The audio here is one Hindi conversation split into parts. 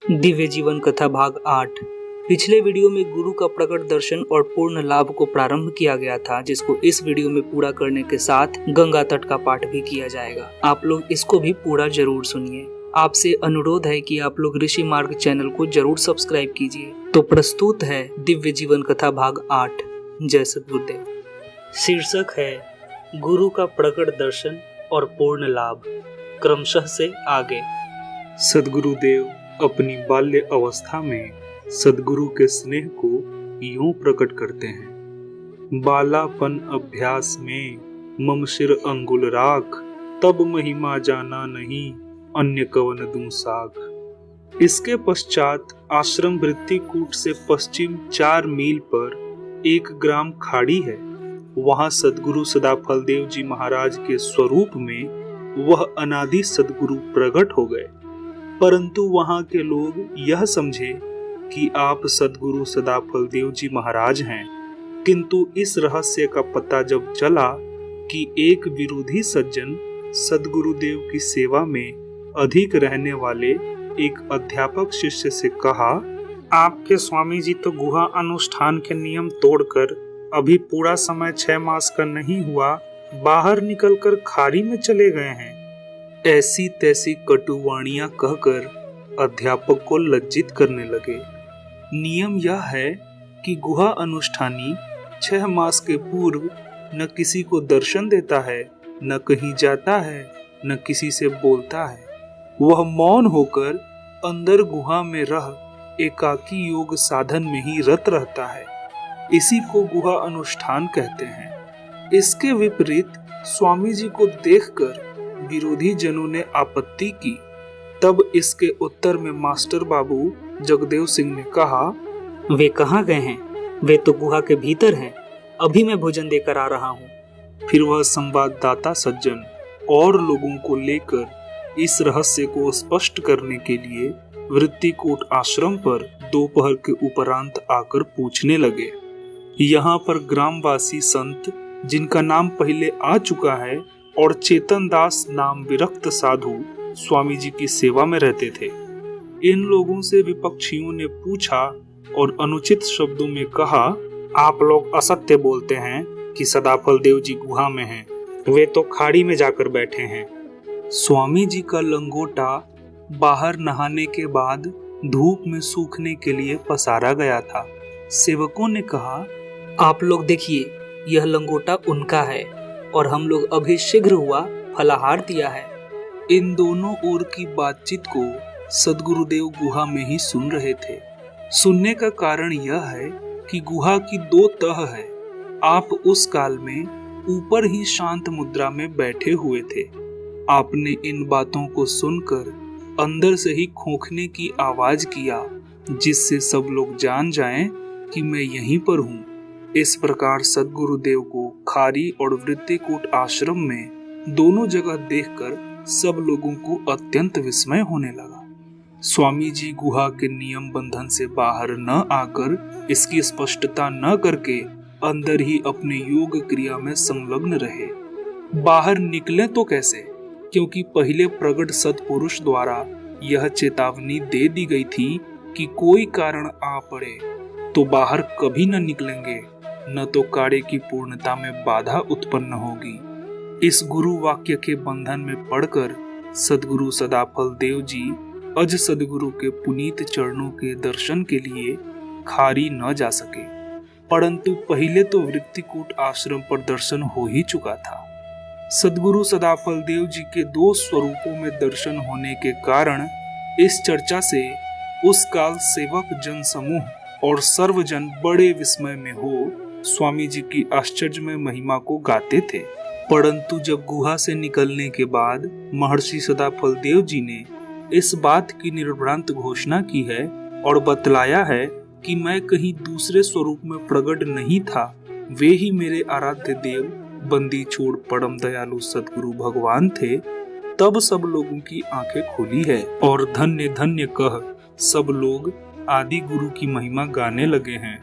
दिव्य जीवन कथा भाग 8। पिछले वीडियो में गुरु का प्रकट दर्शन और पूर्ण लाभ को प्रारंभ किया गया था, जिसको इस वीडियो में पूरा करने के साथ गंगा तट का पाठ भी किया जाएगा। आप लोग इसको भी पूरा जरूर सुनिए। आपसे अनुरोध है कि आप लोग ऋषि मार्ग चैनल को जरूर सब्सक्राइब कीजिए। तो प्रस्तुत है दिव्य जीवन कथा भाग 8। जय सद्गुरुदेव। शीर्षक है गुरु का प्रकट दर्शन और पूर्ण लाभ, क्रमशः से आगे। सद्गुरुदेव अपनी बाल्य अवस्था में सद्गुरु के स्नेह को यूं प्रकट करते हैं। बालापन अभ्यास में मम शिर अंगुल राख, तब महिमा जाना नहीं अन्य कवन दूं साख। इसके पश्चात आश्रम वृत्तिकूट से पश्चिम 4 मील पर एक ग्राम खाड़ी है। वहां सद्गुरु सदाफलदेव जी महाराज के स्वरूप में वह अनादि सद्गुरु प्रकट हो गए, परंतु वहां के लोग यह समझे कि आप सद्गुरु सदाफलदेव जी महाराज हैं। किंतु इस रहस्य का पता जब चला कि एक विरोधी सज्जन सद्गुरुदेव की सेवा में अधिक रहने वाले एक अध्यापक शिष्य से कहा, आपके स्वामी जी तो गुहा अनुष्ठान के नियम तोड़कर अभी पूरा समय 6 मास का नहीं हुआ, बाहर निकलकर खाड़ी में चले गए हैं। ऐसी तैसी कटुवाणियां कहकर अध्यापक को लज्जित करने लगे। नियम यह है कि गुहा अनुष्ठानी 6 मास के पूर्व न किसी को दर्शन देता है, न कहीं जाता है, न किसी से बोलता है। वह मौन होकर अंदर गुहा में रह एकाकी योग साधन में ही रत रहता है। इसी को गुहा अनुष्ठान कहते हैं। इसके विपरीत स्वामी जी को देखकर विरोधी जनों ने आपत्ति की। तब इसके उत्तर में मास्टर बाबू जगदेव सिंह ने कहा, वे कहाँ गए हैं? वे तो गुहा के भीतर हैं। अभी मैं भोजन देकर आ रहा हूँ। फिर वह संवाददाता सज्जन और लोगों को लेकर इस रहस्य को स्पष्ट करने के लिए वृत्तिकूट आश्रम पर दोपहर के उपरांत आकर पूछने लगे। यहाँ पर ग्रामवासी संत, जिनका नाम पहले आ चुका है, और चेतन दास नाम विरक्त साधु स्वामी जी की सेवा में रहते थे। इन लोगों से विपक्षियों ने पूछा और अनुचित शब्दों में कहा, आप लोग असत्य बोलते हैं कि सदाफलदेव जी गुहा में हैं। वे तो खाड़ी में जाकर बैठे हैं। स्वामी जी का लंगोटा बाहर नहाने के बाद धूप में सूखने के लिए पसारा गया था। सेवकों ने कहा, आप लोग देखिए, यह लंगोटा उनका है और हम लोग अभी शीघ्र हुआ फलाहार दिया है। इन दोनों ओर की बातचीत को सद्गुरुदेव गुहा में ही सुन रहे थे। सुनने का कारण यह है कि गुहा की 2 तह है। आप उस काल में ऊपर ही शांत मुद्रा में बैठे हुए थे। आपने इन बातों को सुनकर अंदर से ही खोखने की आवाज किया, जिससे सब लोग जान जाएं कि मैं यहीं पर हूँ। इस प्रकार सद्गुरुदेव को खारी और वृत्तिकूट आश्रम में दोनों जगह देखकर सब लोगों को अत्यंत विस्मय होने लगा। स्वामी जी गुहा के नियम बंधन से बाहर न आकर, इसकी स्पष्टता न करके अंदर ही अपने योग क्रिया में संलग्न रहे। बाहर निकले तो कैसे, क्योंकि पहले प्रगट सत्पुरुष द्वारा यह चेतावनी दे दी गई थी कि कोई कारण आ पड़े तो बाहर कभी न निकलेंगे, न तो कार्य की पूर्णता में बाधा उत्पन्न होगी। इस गुरु वाक्य के बंधन में पड़कर सद्गुरु सदाफलदेव जी अज सद्गुरु के पुनीत चरणों के दर्शन के लिए खारी न जा सके, परंतु पहले तो वृत्तिकूट आश्रम पर दर्शन हो ही चुका था। सद्गुरु सदाफलदेव जी के 2 स्वरूपों में दर्शन होने के कारण इस चर्चा से उस काल सेवक जन समूह और सर्वजन बड़े विस्मय में हो स्वामी जी की आश्चर्यमय महिमा को गाते थे। परंतु जब गुहा से निकलने के बाद महर्षि सदाफलदेव जी ने इस बात की निर्भ्रांत घोषणा की है और बतलाया है कि मैं कहीं दूसरे स्वरूप में प्रकट नहीं था, वे ही मेरे आराध्य देव बंदी छोड़ परम दयालु सद्गुरु भगवान थे, तब सब लोगों की आंखें खुली है और धन्य धन्य कह सब लोग आदि गुरु की महिमा गाने लगे हैं।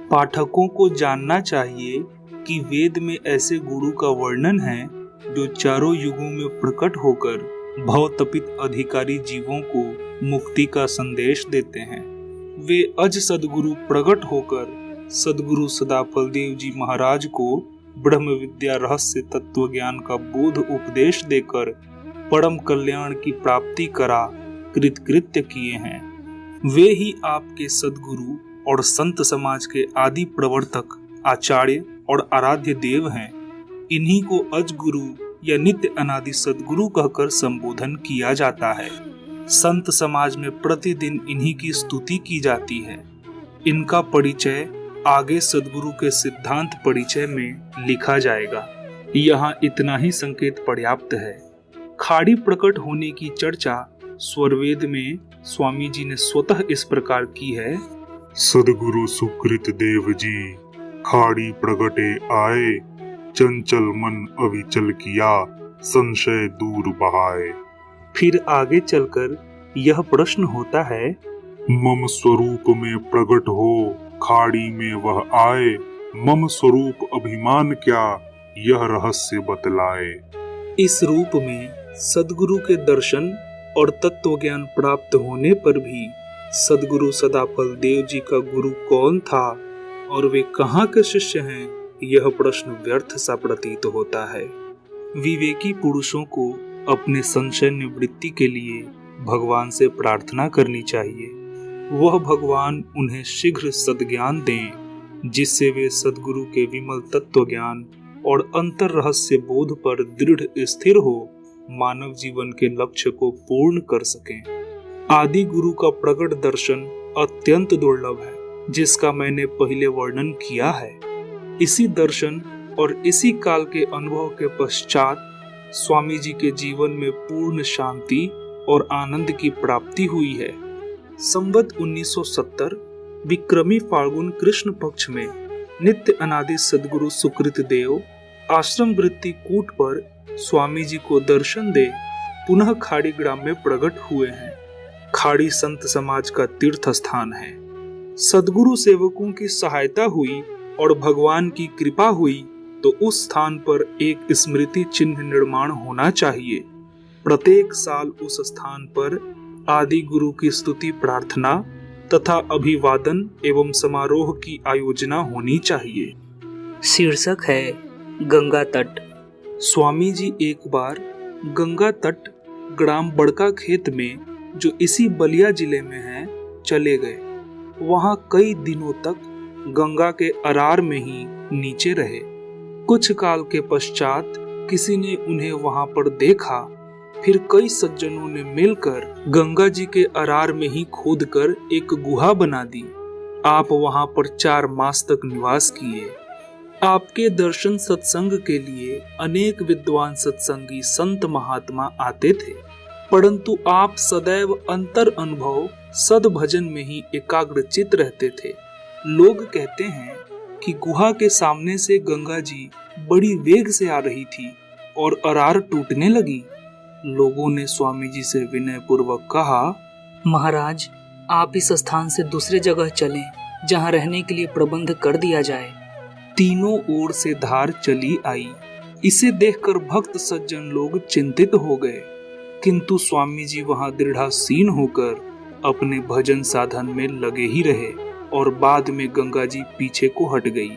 पाठकों को जानना चाहिए कि वेद में ऐसे गुरु का वर्णन है जो चारों युगों में प्रकट होकर भवतपित अधिकारी जीवों को मुक्ति का संदेश देते हैं। वे अज सदगुरु प्रकट होकर सदगुरु सदाफल देव जी महाराज को ब्रह्म विद्या रहस्य तत्व ज्ञान का बोध उपदेश देकर परम कल्याण की प्राप्ति करा कृतकृत्य किए हैं। वे ही आपके सदगुरु और संत समाज के आदि प्रवर्तक, आचार्य और आराध्य देव हैं। इन्हीं को अज गुरु या नित्य अनादि सदगुरु कहकर संबोधन किया जाता है। संत समाज में प्रतिदिन इन्हीं की स्तुति की जाती है। इनका परिचय आगे सदगुरु के सिद्धांत परिचय में लिखा जाएगा। यहाँ इतना ही संकेत पर्याप्त है। खाड़ी प्रकट होने की चर्चा स्वरवेद में स्वामी जी ने स्वतः इस प्रकार की है। सदगुरु सुकृत देव जी खाड़ी प्रगटे आए, चंचल मन अविचल किया, संशय दूर बहाए। फिर आगे चलकर यह प्रश्न होता है, मम स्वरूप में प्रकट हो, खाड़ी में वह आए, मम स्वरूप अभिमान क्या, यह रहस्य बतलाए। इस रूप में सदगुरु के दर्शन और तत्व ज्ञान प्राप्त होने पर भी सदगुरु सदाफल देव जी का गुरु कौन था और वे कहाँ के शिष्य हैं, यह प्रश्न व्यर्थ सा प्रतीत होता है। विवेकी पुरुषों को अपने संशय निवृत्ति के लिए भगवान से प्रार्थना करनी चाहिए। वह भगवान उन्हें शीघ्र सद्ज्ञान दें, जिससे वे सदगुरु के विमल तत्व ज्ञान और अंतर रहस्य बोध पर दृढ़ स्थिर हो मानव जीवन के लक्ष्य को पूर्ण कर सकें। आदि गुरु का प्रकट दर्शन अत्यंत दुर्लभ है, जिसका मैंने पहले वर्णन किया है। इसी दर्शन और इसी काल के अनुभव के पश्चात स्वामी जी के जीवन में पूर्ण शांति और आनंद की प्राप्ति हुई है। संवत 1970 विक्रमी फाल्गुन कृष्ण पक्ष में नित्य अनादि सदगुरु सुकृत देव आश्रम वृत्ति कूट पर स्वामी जी को दर्शन दे पुनः खाड़ी ग्राम में प्रकट हुए हैं। खाड़ी संत समाज का तीर्थ स्थान है। सदगुरु सेवकों की सहायता हुई और भगवान की कृपा हुई तो उस स्थान पर एक स्मृति चिन्ह निर्माण होना चाहिए। प्रत्येक साल उस स्थान पर आदि गुरु की स्तुति प्रार्थना तथा अभिवादन एवं समारोह की आयोजना होनी चाहिए। शीर्षक है गंगा तट। स्वामी जी एक बार गंगा तट ग्राम बड़का खेत में, जो इसी बलिया जिले में है, चले गए। वहां कई दिनों तक गंगा के अरार में ही नीचे रहे। कुछ काल के पश्चात किसी ने उन्हें वहां पर देखा। फिर कई सज्जनों ने मिलकर गंगा जी के अरार में ही खोदकर एक गुहा बना दी। आप वहां पर 4 मास तक निवास किए। आपके दर्शन सत्संग के लिए अनेक विद्वान सत्संगी संत महात्मा आते थे, परंतु आप सदैव अंतर अनुभव सद भजन में ही एकाग्रचित रहते थे। लोग कहते हैं कि गुहा के सामने से गंगा जी बड़ी वेग से आ रही थी और अरार टूटने लगी। लोगों ने स्वामी जी से विनय पूर्वक कहा, महाराज, आप इस स्थान से दूसरे जगह चलें, जहां रहने के लिए प्रबंध कर दिया जाए। तीनों ओर से धार चली आई। इसे देखकर भक्त सज्जन लोग चिंतित हो गए, किंतु स्वामी जी वहां दृढ़ासीन होकर अपने भजन साधन में लगे ही रहे और बाद में गंगा जी पीछे को हट गई।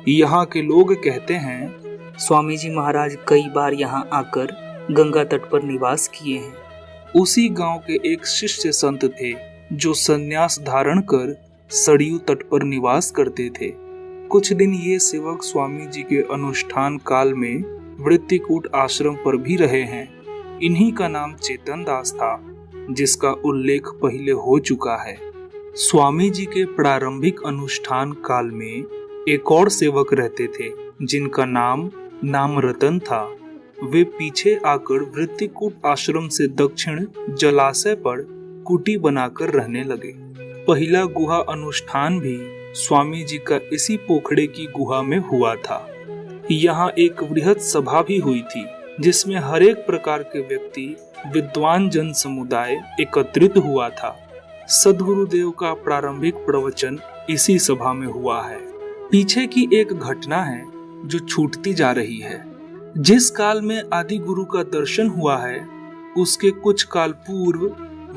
यहाँ के लोग कहते हैं, स्वामी जी महाराज कई बार यहाँ आकर गंगा तट पर निवास किए हैं। उसी गांव के एक शिष्य संत थे जो संन्यास धारण कर सरयू तट पर निवास करते थे। कुछ दिन ये सेवक स्वामी जी के अनुष्ठान काल में वृत्तिकूट आश्रम पर भी रहे हैं। इन्हीं का नाम चेतन दास था, जिसका उल्लेख पहले हो चुका है। स्वामी जी के प्रारंभिक अनुष्ठान काल में एक और सेवक रहते थे, जिनका नाम रतन था। वे पीछे आकर वृत्तिकूट आश्रम से दक्षिण जलाशय पर कुटी बनाकर रहने लगे। पहला गुहा अनुष्ठान भी स्वामी जी का इसी पोखड़े की गुहा में हुआ था। यहाँ एक वृहद सभा भी हुई थी, जिसमें हर एक प्रकार के व्यक्ति, विद्वान जन समुदाय एकत्रित हुआ था। सदगुरुदेव का प्रारंभिक प्रवचन इसी सभा में हुआ है। पीछे की एक घटना है जो छूटती जा रही है। जिस काल में आदि गुरु का दर्शन हुआ है, उसके कुछ काल पूर्व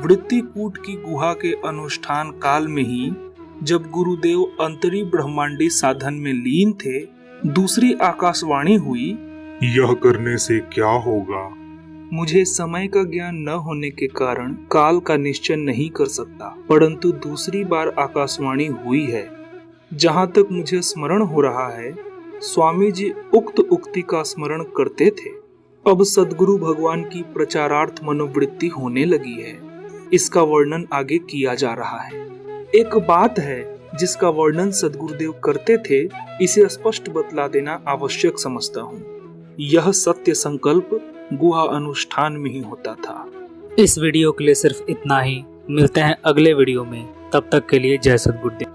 वृत्तिकूट की गुहा के अनुष्ठान काल में ही जब गुरुदेव अंतरी ब्रह्मांडी साधन में लीन थे, दूसरी आकाशवाणी हुई, यह करने से क्या होगा? मुझे समय का ज्ञान न होने के कारण काल का निश्चय नहीं कर सकता, परंतु दूसरी बार आकाशवाणी हुई है। जहाँ तक मुझे स्मरण हो रहा है, स्वामी जी उक्त उक्ति का स्मरण करते थे। अब सद्गुरु भगवान की प्रचारार्थ मनोवृत्ति होने लगी है। इसका वर्णन आगे किया जा रहा है। एक बात है जिसका वर्णन सद्गुरुदेव करते थे, इसे स्पष्ट बतला देना आवश्यक समझता हूँ। यह सत्य संकल्प गुहा अनुष्ठान में ही होता था। इस वीडियो के लिए सिर्फ इतना ही। मिलते हैं अगले वीडियो में, तब तक के लिए जय सद्गुरुदेव।